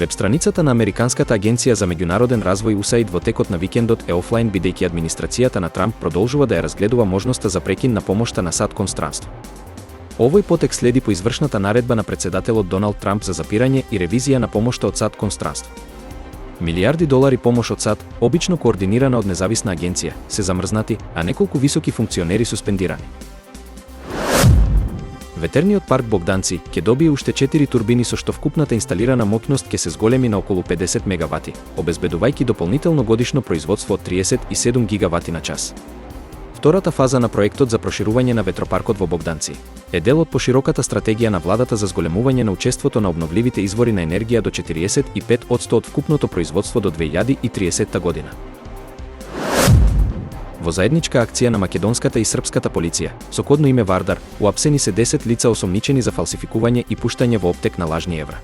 веб страницата на Американската агенција за меѓународен развој USAID во текот на викендот е офлайн бидејќи администрацијата на Трамп продолжува да ја разгледува можноста за прекин на помошта на SAD констранство. Овој потек следи по извршната наредба на председателот Доналд Трамп за запирање и ревизија на помошта од SAD констранство. Милијарди долари помош од SAD, обично координирана од независна агенција, се замрзнати, а неколку високи функционери суспендирани. Ветерниот парк Богданци ќе добие уште 4 турбини со што вкупната инсталирана моќност ќе се зголеми на околу 50 мегавати, обезбедувајќи дополнително годишно производство од 37 гигавати на час. Втората фаза на проектот за проширување на ветропаркот во Богданци е дел од пошироката стратегија на владата за зголемување на учеството на обновливите извори на енергија до 45% од вкупното производство до 2030 година. Во заедничка акција на македонската и српската полиција, со кодно име Вардар, уапсени се 10 лица осомничени за фалсификување и пуштање во оптек на лажни евра.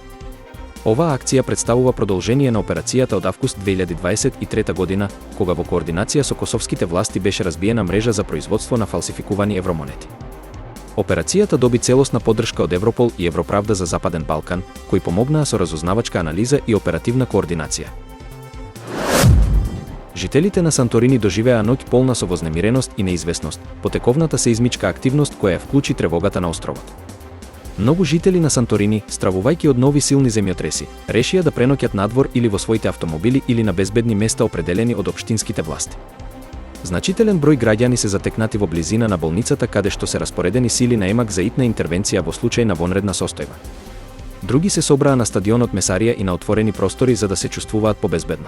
Оваа акција представува продолжение на операцијата од август 2023 година, кога во координација со косовските власти беше разбиена мрежа за производство на фалсификувани евромонети. Операцијата доби целосна поддршка од Европол и Европравда за Западен Балкан, кои помогнаа со разузнавачка анализа и оперативна координација. Жителите на Санторини доживеа ноќ полна со вознемиреност и неизвестност, потековната сеизмичка активност која ја вклучи тревогата на островот. Многу жители на Санторини, стравувајќи од нови силни земјотреси, решија да преноќат надвор или во своите автомобили или на безбедни места определени од општинските власти. Значителен број граѓани се затекнати во близина на болницата каде што се распоредени сили на ЕМАК за итна интервенција во случај на вонредна состојба. Други се собраа на стадионот Месарија и на отворени простори за да се чувствуваат побезбедно.